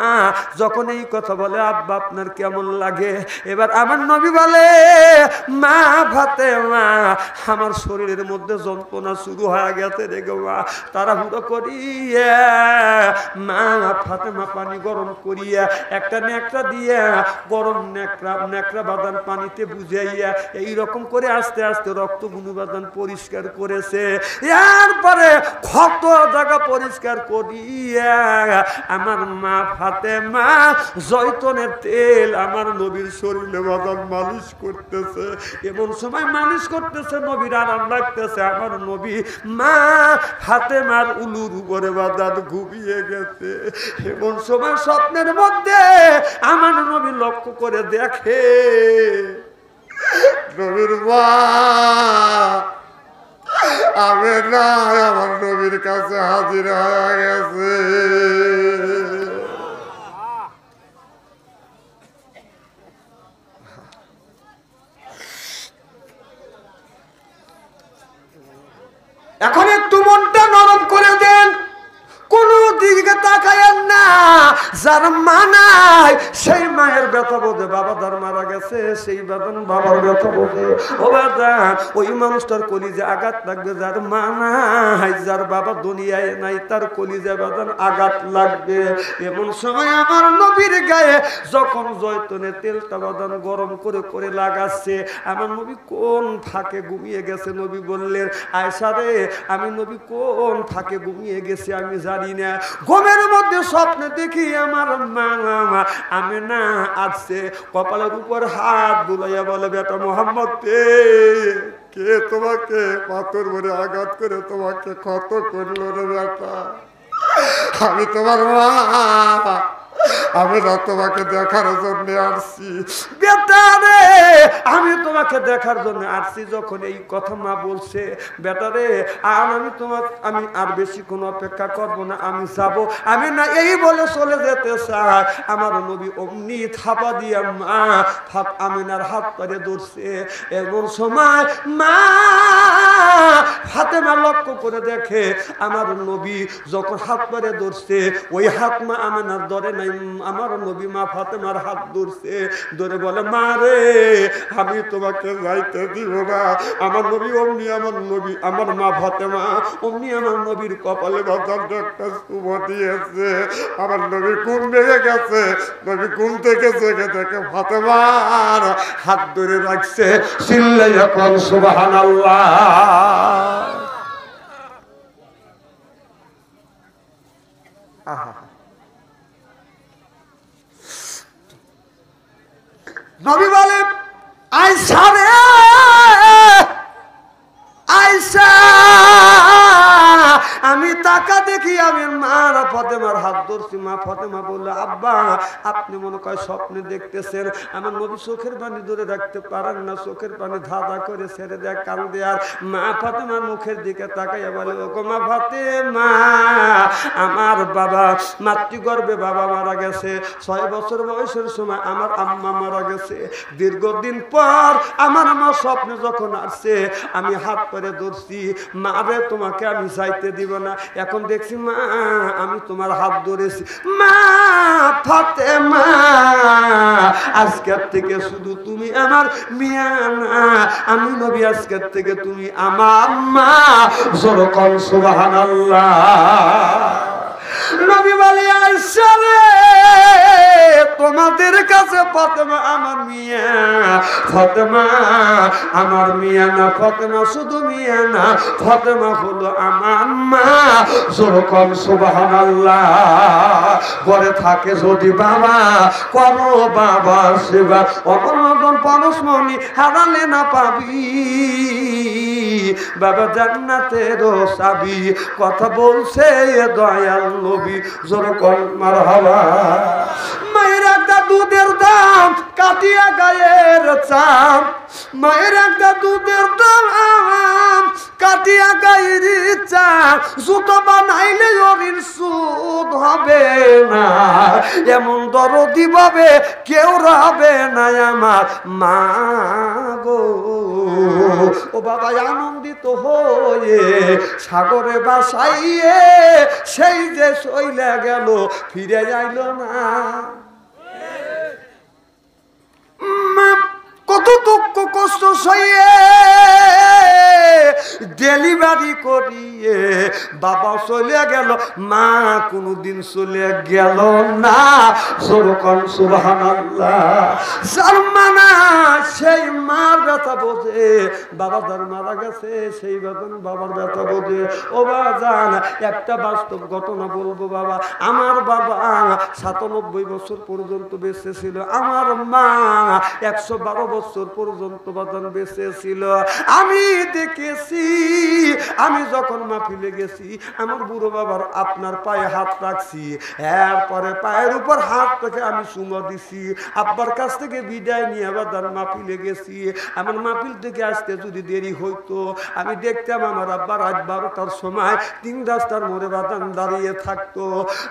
A: যখন এই কথা বলে, আব্বা আপনার কেমন লাগে? এবার আমার নবী বলে, মা ফাতেমা আমার শরীরের মধ্যে যন্ত্রণা শুরু হয়ে গেছে রে গো মা। তাড়াহুড়ো করিয়া মা ফাতেমা পানি গরম করিয়া একটা নেকড়া দিয়া গরম নেকড়া বাদান পানিতে বুঝাইয়া এইরকম করে আস্তে আস্তে রক্ত গুণবাদান পরিষ্কার করেছে। এরপরে ক্ষত জায়গা পরিষ্কার করিয়া আমার মা ফাতেমা জয়তুনের তেল আমার নবীর শরীরে বাদান মালিশ করতেছে। এমন সময় মালিশ করতেছে, নবীর আরাম লাগতেছে। আমার নবী মা ফাতেমার উলুর উপরে বাদান ঘুমিয়ে গেছে। এমন সময় স্বপ্নের মধ্যে আমার নবী লক্ষ্য করে দেখে নবীর মা আমি না আমার নবীর কাছে হাজির হয়ে গেছে। এখন একটু মনটা নরম করে দেন, কোন দিকে তাকায়েন না। যার মা নাই সেই মায়ের ব্যথা বোধে, বাবা যার মারা গেছে সেই বেদন বাবার ব্যথা বোধে। ও বাদান ওই মানুষটার কলিজে আঘাত লাগবে। যার মা নাই, যার বাবা দুনিয়ায় নাই, তার কলিজে বেদন আঘাত লাগবে। এমন সময় আমার নবীর গায়ে যখন জয়তুনের তেলটা বাদান গরম করে করে লাগাচ্ছে, আমার নবী কোন ফাঁকে ঘুমিয়ে গেছে। নবী বললেন, আয়েশা রে, আমি নবী কোন ফাঁকে ঘুমিয়ে গেছে আমি জানি না। ঘুমের মধ্যে স্বপ্নে দেখি আমার মা আমি না আসছে, কপালের উপর হাত বুলাইয়া বলে, বেটা মোহাম্মদ কে তোমাকে পাথর ভরে আঘাত করে তোমাকে ক্ষত করলো রে বেটা? আমি তোমার মা, আমি না তোমাকে দেখার জন্য আসছি। বেটা রে, আমি তোমাকে দেখার জন্য আসছি। যখন এই কথা মা বলছে, বেটা রে আর আমি আর বেশি কোনো অপেক্ষা করবো না, আমি যাবো। আমি না এই বলে চলে যেতে চাই, আমার নবী অমনি থাপা দিয়া মা আমিনার হাত ধরে ধরছে। এমন সময় মা ফাতেমা লক্ষ্য করে দেখে আমার নবী যখন হাত ধরে ধরছে, ওই হাত মা আমিনার ধরে নাই, আমার নবী মা ফাতেমার হাত ধরছে। ধরে বলে, মা রে আমি তোমাকে যাইতে দিব না। আমার নবী অমনি আমার মা ফাতেমা অমনি আমার নবীর কপালে বাঁধার একটা চুমো দিয়েছে। আমার নবী ঘুম ভেঙে গেছে। নবী ঘুম থেকে জেগে দেখে ফাতেমার হাত ধরে রাখছে। চিল্লাইয়া কোন সুবহানাল্লাহ। নবী বলে, আয়েশা রে আয়েশা, আমি তাকা দেখি আমি মা ফাতেমার হাত ধরছি। মা ফাতেমা বললো, আব্বা আপনি মনে হয় স্বপ্নে দেখতেছেন। আমার নবী চোখের পানি ধরে রাখতে পারেন না, চোখের পানি ধাঁধা করে ছেড়ে দেয়, কান দেয়। আর মা ফাতেমার মুখের দিকে তাকাইয়া বলে, ওগো মা ফাতেমা, আমার বাবা মাতৃগর্ভে বাবা মারা গেছে। 6 বছর বয়সের সময় আমার আম্মা মারা গেছে। দীর্ঘদিন পর আমার মা স্বপ্নে যখন আসছে, আমি হাত ধরে ধরছি, মা রে তোমাকে আমি যাইতে দিব না। এখন দেখছি মা আমি তোমার হাত ধরেছি। মা ফাতেমা, আজকের থেকে শুধু তুমি আমার মিয়া না, আমি নবী আজকের থেকে তুমি আমার মা। জোরে কোন সুবহানাল্লাহ। নবী বলে, আয়েশা রে তোমাদের কাছে ফাতেমা আমার মিয়া, ফাতেমা আমার মিয়া না, ফাতেমা শুধু মিয়া না, ফাতেমা হলো আমার মা। জোরে কোন সুবহানাল্লাহ। ঘরে থাকে যদি বাবা, করো বাবা সেবা, অপরাধন পরশমণি হারালে না পাবি, বাবা জান্নাতের চাবি। কথা বলছে দয়াল নবী। জোরে কোন মারহাবা। মায়ের একটা দুধের দাম কাটিয়া গায়ের চাম, মায়ের একটা দুধের দাম কাটিয়া গায়ের চাম, জুতো বানাইলে ওরির সুদ হবে না। এমন দরদি ভাবে কেউ রবে না আমার মা গো। ও বাবা আনন্দিত হয়ে সাগরে বাসাইয়ে সেই যে চইলা গেল, ফিরে যাইল না। কত দুঃখ কষ্ট সইয়ে ডেলিভারি করিয়ে বাবা চলে গেল, মা কোনদিন চলে গেল না। জোরে কোন সুবহানাল্লাহ। জার্মানা সেই মার ব্যথা বোঝে, বাবা যার মারা গেছে সেই বেতন বাবার ব্যথা বোঝে। ও বাবা জান, একটা বাস্তব ঘটনা বলবো বাবা। আমার বাবা 97 বছর পর্যন্ত বেঁচে ছিল, আমার মা 112 বছর পর্যন্ত বাজান বেঁচে ছিল। আমি দেখেছি, আমি যখন মাহফিলে গেছি আমার বুড়ো বাবার আপনার পায়ে হাত রাখছি, এরপরে পায়ের উপর হাত রেখে আমি চুমা দিছি। আব্বার কাছ থেকে বিদায় নিয়ে বাজান মাহফিলে গেছি। আমার মাহফিল থেকে আসতে যদি দেরি হইতো, আমি দেখতাম আমার আব্বা রাত 12টার সময় 3 রাস্তার মোড়ে বাজান দাঁড়িয়ে থাকতো।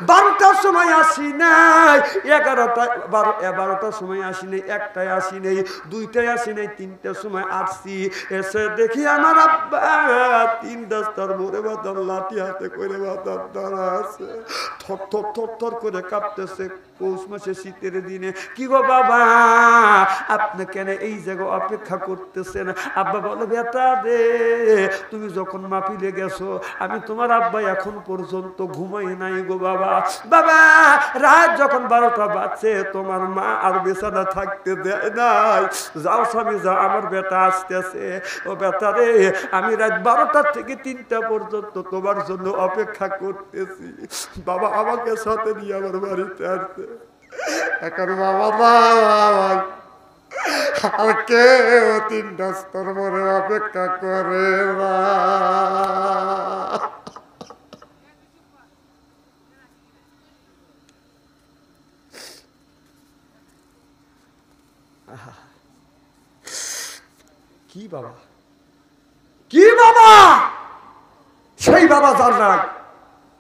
A: 12টার সময় আসি নাই, 11টার সময় আসি নাই, 1টায় আসি নাই, 2টায় আসি নাই, 3টার সময় আসছি। এসে দেখি আমার আব্বা 3 রাস্তার মোড়ে বাজান লাঠি হাতে করে বাজান দাঁড়া আছে, থর থর থর থর করে কাঁপতেছে। পৌষ মাসে শীতের দিনে। কি গো বাবা, আপনি কেন এই জায়গায় অপেক্ষা করতেছেন? আব্বা বলো, বেটা রে তুমি যখন মাহফিলে গেছো আমি তোমার আব্বা এখন পর্যন্ত ঘুমাই নাই গো বাবা। বাবা রাত যখন 12টা বাজছে তোমার মা আর বিছানা থাকতে দেয় নাই। যাও স্বামী যাও, আমার বেটা আসতেছে। ও বেটা রে, আমি রাত 12টা থেকে 3টা পর্যন্ত তোমার জন্য অপেক্ষা করতেছি। বাবা আমাকে সাথে নিয়ে আমার বাড়িতে আসছে। এখন বাবা আর কেউ 3 রাস্তার মোড়ে অপেক্ষা করে না। কি বাবা, কি বাবা, সেই বাবা যার রাগ,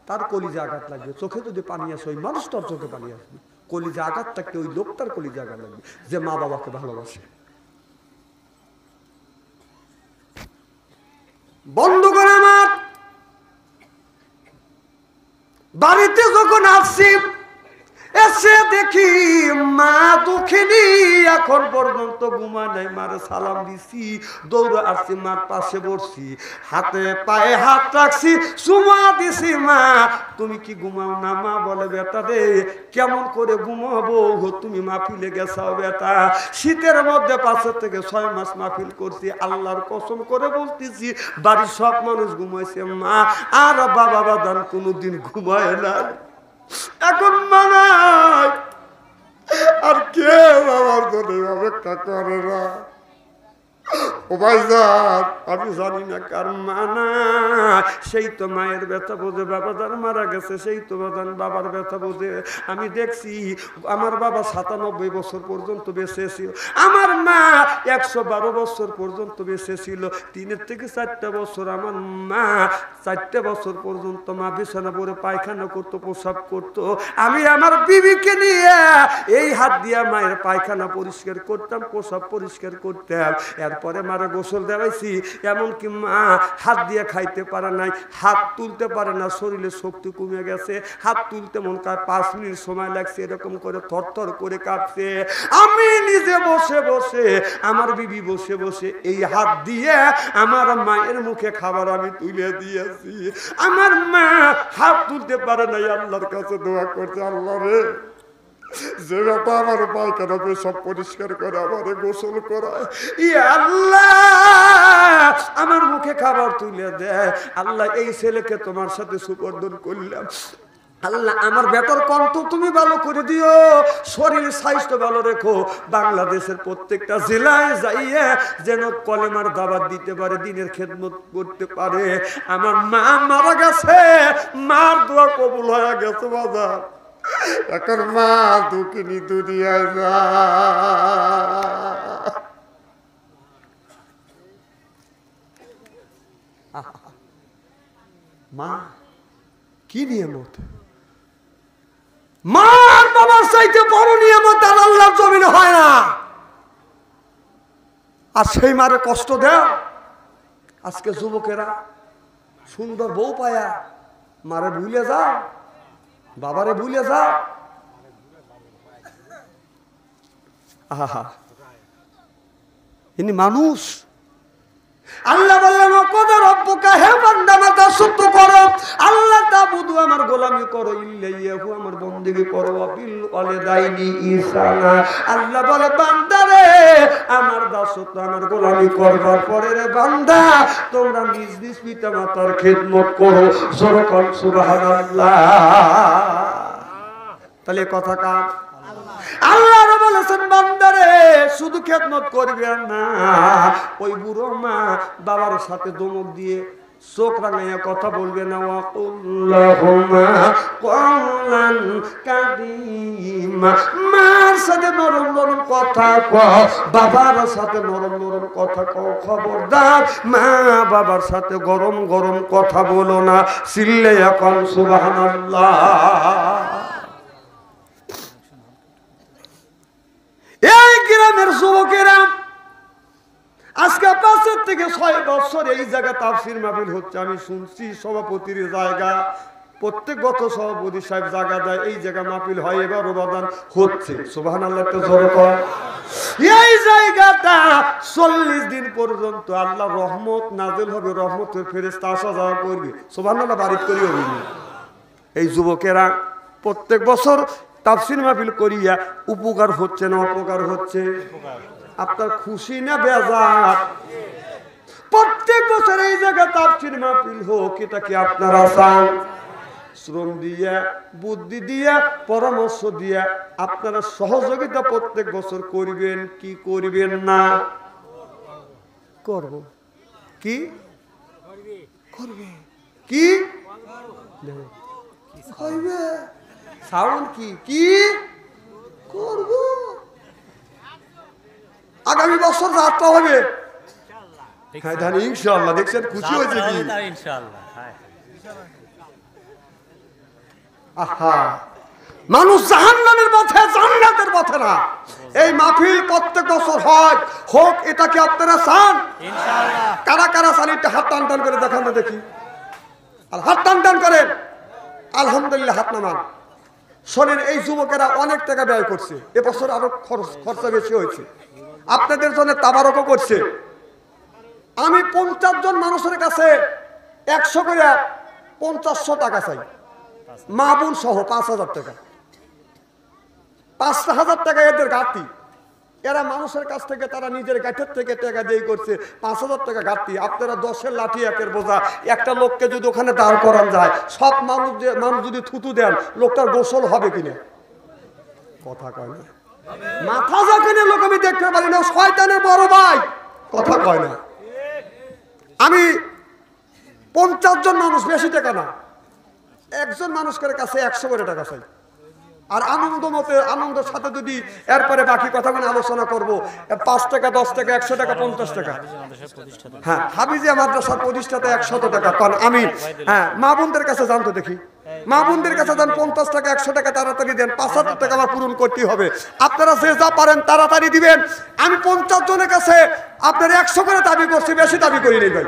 A: তার কলিজা আঘাত লাগবে। চোখে যদি পানি আসে ওই মানুষটার চোখে পানি আসবে। কলিজা আঘাত থাকতে ওই লোকটার কলিজা আঘাত লাগবে যে মা বাবাকে ভালোবাসে। বন্ধুগণ আমার, বাড়িতে যখন আসছি এসে দেখি মা দুঃখিনী এখন পর্যন্ত ঘুমায় নাই। মারে সালাম দিছি, দৌড়ে আসছি, মার পাশে বসছি, হাতে পায়ে হাত রাখছি, চুমা দিছি। মা তুমি কি ঘুমাও না? মা বলে বেটা রে কেমন করে ঘুমাবো, তুমি মাহফিলে গেছাও বেটা। শীতের মধ্যে 5 থেকে 6 মাস মাহফিল করছি, আল্লাহর কসম করে বলতেছি বাড়ির সব মানুষ ঘুমাইছে, মা আর বাবা বাদান কোনোদিন ঘুমায় না। এখন মানায় আর কেউ আমার জন্য অপেক্ষা করে না। ও ভাইজান আমি জানি না কার মানা, সেই তো মায়ের ব্যথা বোঝে। বাবা যার মারা গেছে সেই তো বাবার ব্যথা বোঝে। আমি দেখছি আমার বাবা 97 বছর পর্যন্ত বেঁচে ছিল, আমার মা 112 বছর পর্যন্ত বেঁচে ছিল। 3 থেকে 4টা বছর আমার মা 4টা বছর পর্যন্ত মা বিছানা পরে পায়খানা করতো, প্রসাব করতো। আমি আমার বিবিকে নিয়ে এই হাত দিয়ে মায়ের পায়খানা পরিষ্কার করতাম, প্রসাব পরিষ্কার করতাম। এরপরে মারা গোসল দেওয়াইছি, এমনকি মা হাত দিয়ে খাইতে পারে নাই, হাত তুলতে পারে না, শরীরে শক্তি কমে গেছে। হাত তুলতে মন কার 5 মিনিট সময় লাগছে, এরকম করে থরথর করে কাঁপছে। আমি নিজে বসে বসে, আমার বিবি বসে বসে এই হাত দিয়ে আমার মায়ের মুখে খাবার আমি তুলে দিয়েছি। আমার মা হাত তুলতে পারে নাই, আল্লাহর কাছে দোয়া করছে, আল্লাহ রে যে বাবা আমার পায়খানা সব পরিষ্কার করে আমারে গোসল করায়, ইয়া আল্লাহ আমার মুখে খাবার তুলে দেয়। আল্লাহ এই ছেলেকে তোমার সাথে সুপর্দন করলাম, আল্লাহ আমার বেটার কণ্ঠ তুমি ভালো করে দিও, শরীর স্বাস্থ্য ভালো রেখো। বাংলাদেশের প্রত্যেকটা জেলায় যাইয়ে যেন কলেমার দাওয়াত দিতে পারে, দিনের খেদমত করতে পারে। আমার মা মারা গেছে, মার দোয়া কবুল হয়ে গেছে বাজার। এখন মা দুঃখিনী দুনিয়ায় যা। মা কি নিয়ামত, মা বাবার চাইতে বড় নিয়ামত আর আল্লাহর জমিনে হয় না। আর সেই মারে কষ্ট দেয়। আজকে যুবকেরা সুন্দর বউ পায়া মারে ভুলে যা, বাবারে ভুলে যা। আহা ইনি মানুষ। আল্লাহ বললেন ওয়াকদা রাব্বুকা, হে বান্দা মাথা সত্য করো, আল্লাহ তাবুদু আমার গোলামি করো, ইল্লাহু আমার বন্দেগী করো, বিল ওয়ালিদাইনি ইহসানা। আল্লাহ বলে বান্দা রে আমার দাসত্ব আমার গোলামি করবার পরে রে বান্দা তোমরা নিজ নিজ পিতা মাতার খেদমত করো। জোরে কর সুবহানাল্লাহ। তাহলে কথা কার? আল্লাহ বলেছেন বান্দারে শুধু খেদমত করবে না, ওই বুড়ো মা বাবার সাথে দমক দিয়ে চোখ রাঙাইয়া কথা বলবে না। ওয়াকুল্লাহুমা কওলান কারীমা, মার সাথে নরম নরম কথা কও, বাবার সাথে নরম নরম কথা কও। খবরদার মা বাবার সাথে গরম গরম কথা বলো না। চিল্লাইয়া কও সুবহানাল্লাহ। এই গ্রামের যুবকেরা আজকে 5 থেকে 6 বছর এই জায়গা তাফসীর মাহফিল হচ্ছে। আমি শুনছি সভাপতির জায়গা, প্রত্যেক বছর সভাপতি সাহেব জায়গা দেয়, এই জায়গা মাহফিল হয়, এবার অবদান হচ্ছে। সুবহানাল্লাহ তো জোরে কর। এই জায়গাটা 40 দিন পর্যন্ত আল্লাহ রহমত নাযিল হবে, রহমতের ফেরেশতা আসা যাওয়া করবে। সুবহানাল্লাহ বারিক করিও। এই যুবকেরা প্রত্যেক বছর তাফসীর মাহফিল করিয়া উপকার হচ্ছে না অপকার হচ্ছে? আপনার খুশি না বেজার? প্রত্যেক বছর এই জায়গায় তাফসীর মাহফিল হোক, এটা কি আপনারা চান? শ্রম দিয়া বুদ্ধি দিয়া পরামর্শ দিয়া আপনারা সহযোগিতা প্রত্যেক বছর করবেন কি করবেন না? করব। কি করবে? কি করবে? সাউন্ড কি কি করব? বছর যাত্রা হবে। হ্যাঁ জানি ইনশাআল্লাহ। দেখছেন খুশি হয়েছে কি? আহা, মানুষ জাহান্নামের পথে, জান্নাতের পথে না। এই মাহফিল প্রত্যেক বছর হয়, হোক, এটা কি আপনারা চান? ইনশাআল্লাহ। কারা কারা চান একটু হাত টান টান করে দেখান তো দেখি। আর হাত টান টান করেন। আলহামদুলিল্লাহ, হাত নামান। শোনেন, এই যুবকেরা অনেক টাকা ব্যয় করছে, এবছর আরো খরচা বেশি হয়েছে, আপনাদের জন্য তাবারকও করছে। আমি 50 জন মানুষের কাছে 100 করে 500 টাকা চাই, মা বোন সহ 5000 টাকা। 5000 টাকা এদের ঘাটতি। এরা মানুষের কাছ থেকে, তারা নিজের গাঠের থেকে টাকা দিয়ে করছে, 5000 টাকা ঘাটতি। আপনারা 10-এর লাঠি 1-এর বোঝা। একটা লোককে যদি ওখানে দাঁড় করান যায়, সব মানুষ যদি থুতু দেন, লোকটার গোসল হবে কিনা? কথা কয় না। মাথা যখন লোক আমি দেখতে পারি না, শয়তানের বড় ভাই। কথা কয় না। আমি 50 জন মানুষ, বেশি টাকা না, একজন মানুষের কাছে 100 করে টাকা চাই। আর আনন্দের সাথে যদি এরপরে বাকি কথা মানে আলোচনা করবো, 5 টাকা, 10 টাকা, 100 টাকা, 50 টাকা। হ্যাঁ, হাফিজিয়া মাদ্রাসার প্রতিষ্ঠাতা 100 টাকা। কারণ আমি, হ্যাঁ, মা বোনদের কাছে জানতো দেখি, মা বোনদের কাছে যান, 50 টাকা, 100 টাকা তাড়াতাড়ি দেন, 5000 টাকা আমার পূরণ করতেই হবে। আপনারা যে যা পারেন তাড়াতাড়ি দিবেন। আমি 50 জনের কাছে আপনার 100 করে দাবি করছি, বেশি দাবি করি নেই ভাই।